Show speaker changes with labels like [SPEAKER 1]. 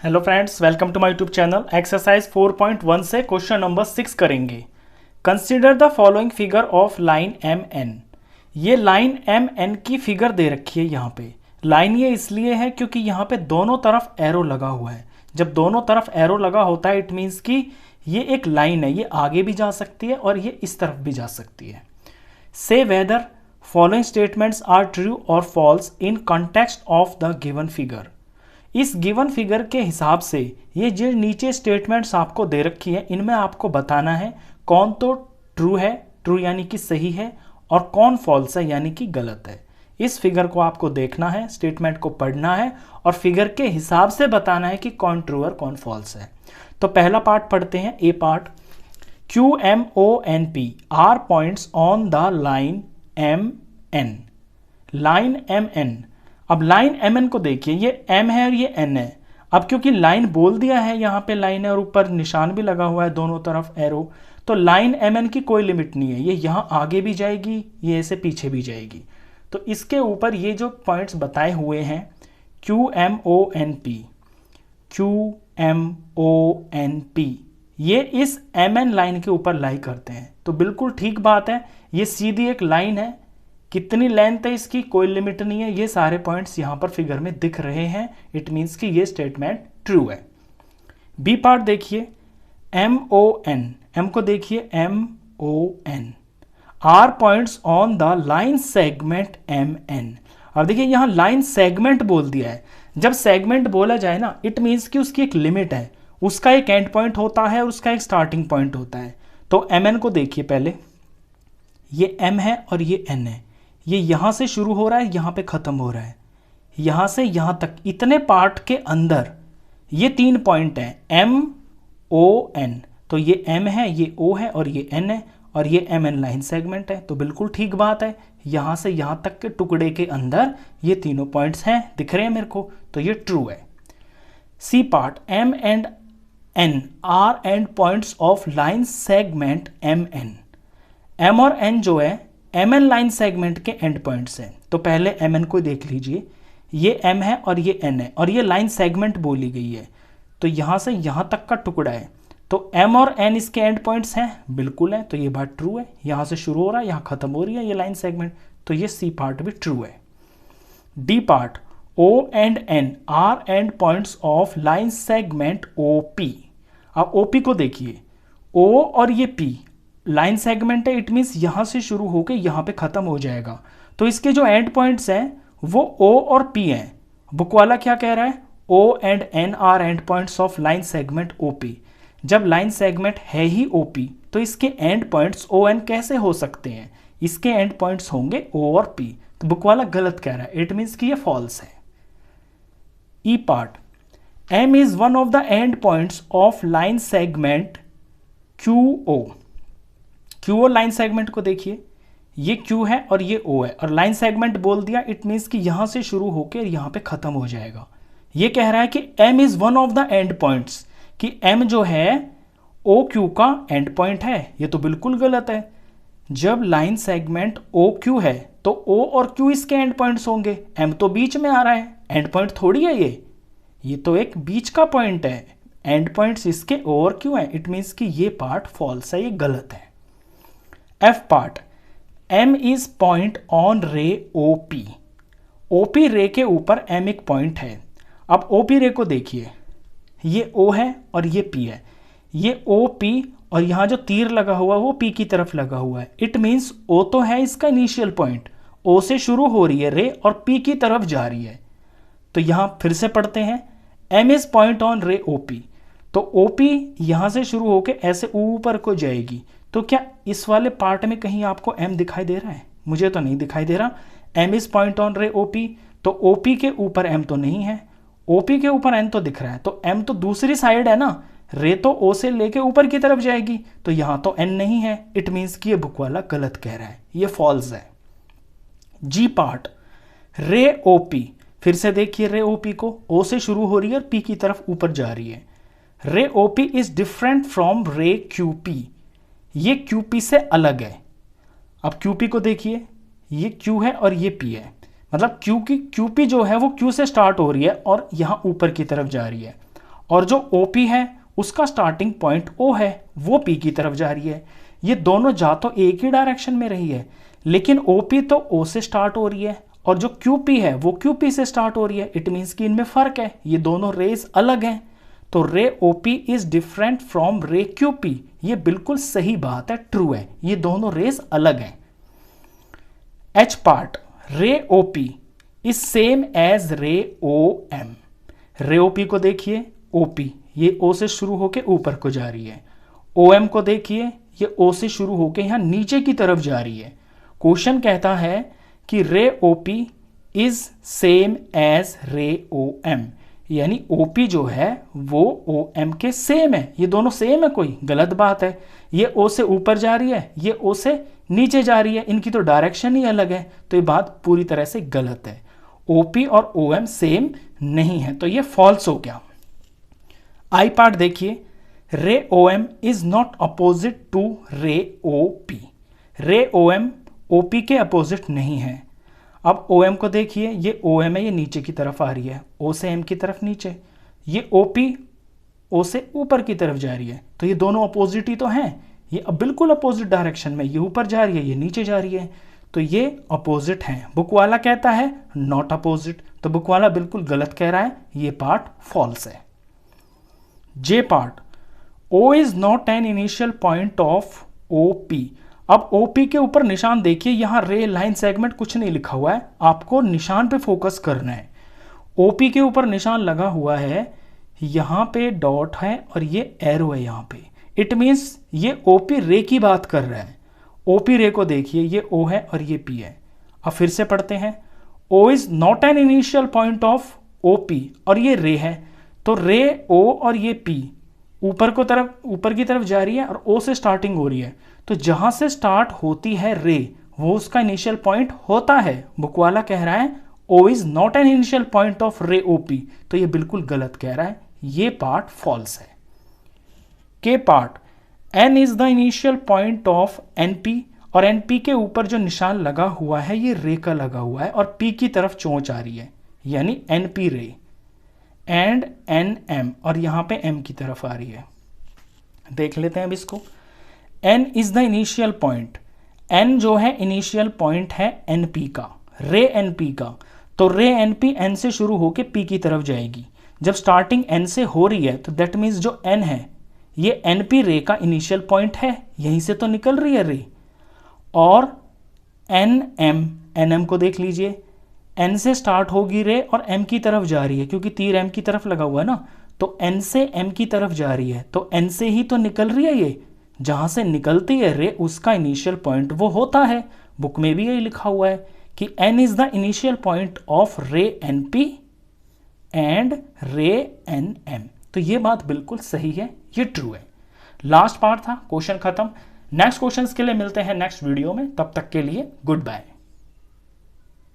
[SPEAKER 1] Hello friends, welcome to my YouTube channel. Exercise 4.1 से question number 6 करेंगे। Consider the following figure of line M N. ये line M N की figure दे रखी है। यहाँ पे लाइन ये इसलिए है क्योंकि यहाँ पे दोनों तरफ एरो लगा हुआ है। जब दोनों तरफ एरो लगा होता है इट मीन्स कि ये एक लाइन है, ये आगे भी जा सकती है और ये इस तरफ भी जा सकती है। से whether following statements are true और false in context of the given figure. इस गिवन फिगर के हिसाब से ये जो नीचे स्टेटमेंट्स आपको दे रखी है इनमें आपको बताना है कौन तो ट्रू है, ट्रू यानी कि सही है, और कौन फॉल्स है यानी कि गलत है। इस फिगर को आपको देखना है, स्टेटमेंट को पढ़ना है और फिगर के हिसाब से बताना है कि कौन ट्रू और कौन फॉल्स है। तो पहला पार्ट पढ़ते हैं, A part. Q M O N P R points on the line M N. Line M N, अब लाइन एम एन को देखिए, ये एम है और ये एन है। अब क्योंकि लाइन बोल दिया है, यहाँ पे लाइन है और ऊपर निशान भी लगा हुआ है दोनों तरफ एरो, तो लाइन एम एन की कोई लिमिट नहीं है। ये यहाँ आगे भी जाएगी, ये ऐसे पीछे भी जाएगी। तो इसके ऊपर ये जो पॉइंट्स बताए हुए हैं Q M O N P, Q M O N P, ये इस एम एन लाइन के ऊपर लाई करते हैं। तो बिल्कुल ठीक बात है, ये सीधी एक लाइन है। कितनी लेंथ है इसकी, कोई लिमिट नहीं है। ये सारे पॉइंट्स यहाँ पर फिगर में दिख रहे हैं, इट मीन्स कि ये स्टेटमेंट ट्रू है। बी पार्ट देखिए, एम ओ एन, एम को देखिए, M O N are points on the line segment M N. अब देखिए यहाँ लाइन सेगमेंट बोल दिया है। जब सेगमेंट बोला जाए ना, इट मीन्स कि उसकी एक लिमिट है, उसका एक एंड पॉइंट होता है और उसका एक स्टार्टिंग पॉइंट होता है। तो एम एन को देखिए पहले, ये एम है और ये एन है। ये यहाँ से शुरू हो रहा है, यहाँ पे ख़त्म हो रहा है, यहाँ से यहाँ तक इतने पार्ट के अंदर ये तीन पॉइंट हैं, एम ओ एन। तो ये एम है, ये ओ है और ये एन है, और ये एम एन लाइन सेगमेंट है। तो बिल्कुल ठीक बात है, यहाँ से यहाँ तक के टुकड़े के अंदर ये तीनों पॉइंट्स हैं, दिख रहे हैं मेरे को, तो ये ट्रू है। C part, M and N are end points of line segment M N. M और एन जो है एम एन लाइन सेगमेंट के एंड पॉइंट्स हैं। तो पहले एम एन को देख लीजिए, ये एम है और ये एन है और ये लाइन सेगमेंट बोली गई है। तो यहाँ से यहाँ तक का टुकड़ा है, तो एम और एन इसके एंड पॉइंट्स हैं, बिल्कुल है। तो ये बात ट्रू है, यहाँ से शुरू हो रहा है, यहाँ खत्म हो रही है ये लाइन सेगमेंट, तो ये सी पार्ट भी ट्रू है। D part, O and N are end points of line segment O P. अब ओ पी को देखिए, ओ और ये पी लाइन सेगमेंट है, इट मीन्स यहां से शुरू होकर यहां पे खत्म हो जाएगा। तो इसके जो एंड पॉइंट्स हैं वो ओ और पी हैं। बुक वाला क्या कह रहा है, O and N are end points of line segment O P. जब लाइन सेगमेंट है ही ओ पी तो इसके एंड पॉइंट्स ओ एन कैसे हो सकते हैं, इसके एंड पॉइंट्स होंगे ओ और पी। तो बुक वाला गलत कह रहा है, इट मीन्स कि ये फॉल्स है। E part, M is one of the end points of line segment Q O. Q O line segment को देखिए, ये क्यू है और ये ओ है, और लाइन सेगमेंट बोल दिया, इट मीन्स कि यहां से शुरू होकर यहां पे खत्म हो जाएगा। ये कह रहा है कि M is one of the end points, कि एम जो है ओ क्यू का एंड पॉइंट है। ये तो बिल्कुल गलत है। जब लाइन सेगमेंट ओ क्यू है तो ओ और क्यू इसके एंड पॉइंट्स होंगे, एम तो बीच में आ रहा है, एंड पॉइंट थोड़ी है ये तो एक बीच का पॉइंट है, एंड पॉइंट्स इसके ओ और क्यू है, इट मीन्स कि ये पार्ट फॉल्स है, ये गलत है। F part, M is point on ray O P. O P रे के ऊपर एम एक पॉइंट है। अब ओ पी रे को देखिए, ये ओ है और ये पी है, ये ओ पी और यहाँ जो तीर लगा हुआ है वो पी की तरफ लगा हुआ है। इट मीन्स ओ तो है इसका इनिशियल पॉइंट, ओ से शुरू हो रही है रे और पी की तरफ जा रही है। तो यहाँ फिर से पढ़ते हैं, M is point on ray O P. तो ओ पी यहाँ से शुरू होकर ऐसे ऊपर को जाएगी। तो क्या इस वाले पार्ट में कहीं आपको एम दिखाई दे रहा है? मुझे तो नहीं दिखाई दे रहा। M is point on ray OP, तो ओपी के ऊपर एम तो नहीं है, ओपी के ऊपर एन तो दिख रहा है, तो एम तो दूसरी साइड है ना, रे तो ओ से लेके ऊपर की तरफ जाएगी, तो यहां तो एन नहीं है, इट मीन्स कि ये बुक वाला गलत कह रहा है, ये फॉल्स है। जी पार्ट, रे ओपी, फिर से देखिए रे ओपी को, ओ से शुरू हो रही है और पी की तरफ ऊपर जा रही है। रे ओपी इज डिफरेंट फ्रॉम रे क्यूपी, ये QP से अलग है। अब QP को देखिए, ये Q है और ये P है, मतलब QP जो है वो Q से स्टार्ट हो रही है और यहाँ ऊपर की तरफ जा रही है, और जो OP है उसका स्टार्टिंग पॉइंट O है, वो P की तरफ जा रही है। ये दोनों जा तो एक ही डायरेक्शन में रही है, लेकिन OP तो O से स्टार्ट हो रही है और जो QP है वो QP से स्टार्ट हो रही है। इट मीन्स कि इनमें फर्क है, ये दोनों रेज अलग हैं। तो रे OP इज डिफरेंट फ्रॉम रे QP। ये बिल्कुल सही बात है, ट्रू है, ये दोनों रेज अलग हैं। H पार्ट, रे OP इज सेम एज रे OM। रे OP को देखिए, OP ये O से शुरू होके ऊपर को जा रही है। OM को देखिए, ये O से शुरू होके यहां नीचे की तरफ जा रही है। क्वेश्चन कहता है कि रे OP इज सेम एज रे OM, यानी OP जो है वो OM के सेम है। ये दोनों सेम है, कोई गलत बात है? ये O से ऊपर जा रही है, ये O से नीचे जा रही है, इनकी तो डायरेक्शन ही अलग है, तो ये बात पूरी तरह से गलत है। OP और OM सेम नहीं है, तो ये फॉल्स हो गया। आई पार्ट देखिए, ray OM is not opposite to ray OP। Ray OM OP के अपोजिट नहीं है। अब OM को देखिए, ये OM है, ये नीचे की तरफ आ रही है, O से M की तरफ नीचे। ये OP O से ऊपर की तरफ जा रही है, तो ये दोनों अपोजिट ही तो हैं। ये अब बिल्कुल अपोजिट डायरेक्शन में, ये ऊपर जा रही है, ये नीचे जा रही है, तो ये अपोजिट हैं। बुक वाला कहता है नॉट अपोजिट, तो बुक वाला बिल्कुल गलत कह रहा है, ये पार्ट फॉल्स है। J part, O is not an initial point of OP। अब OP के ऊपर निशान देखिए, यहां रे लाइन सेगमेंट कुछ नहीं लिखा हुआ है, आपको निशान पे फोकस करना है। OP के ऊपर निशान लगा हुआ है, यहां पे डॉट है और ये एरो है यहां पे। इट मीन्स ये OP रे की बात कर रहा है। OP रे को देखिए, ये O है और ये P है। अब फिर से पढ़ते हैं, O is not an initial point of OP, और ये रे है, तो रे O और ये P ऊपर की तरफ जा रही है और O से स्टार्टिंग हो रही है, तो जहां से स्टार्ट होती है रे वो उसका इनिशियल पॉइंट होता है। बुक वाला कह रहा है O is not an initial point of रे OP, तो ये बिल्कुल गलत कह रहा है, ये पार्ट फॉल्स है। के part, N is the initial point of NP, और NP के ऊपर जो निशान लगा हुआ है ये रे का लगा हुआ है और P की तरफ चोंच आ रही है, यानी NP रे। एंड NM, और यहां पे M की तरफ आ रही है। देख लेते हैं अब इसको। N is the initial point, N जो है इनिशियल पॉइंट है NP का, रे NP का, तो रे NP N से शुरू होके P की तरफ जाएगी। जब स्टार्टिंग N से हो रही है तो दैट मीन्स जो N है ये NP रे का इनिशियल पॉइंट है, यहीं से तो निकल रही है रे। और NM को देख लीजिए, N से स्टार्ट होगी रे और M की तरफ जा रही है, क्योंकि तीर M की तरफ लगा हुआ है ना, तो N से M की तरफ जा रही है, तो N से ही तो निकल रही है ये। जहां से निकलती है रे उसका इनिशियल पॉइंट वो होता है। बुक में भी यही लिखा हुआ है कि N is the initial point of रे NP एंड रे NM, तो ये बात बिल्कुल सही है, ये ट्रू है। लास्ट पार्ट था, क्वेश्चन खत्म। नेक्स्ट क्वेश्चंस के लिए मिलते हैं नेक्स्ट वीडियो में, तब तक के लिए गुड बाय।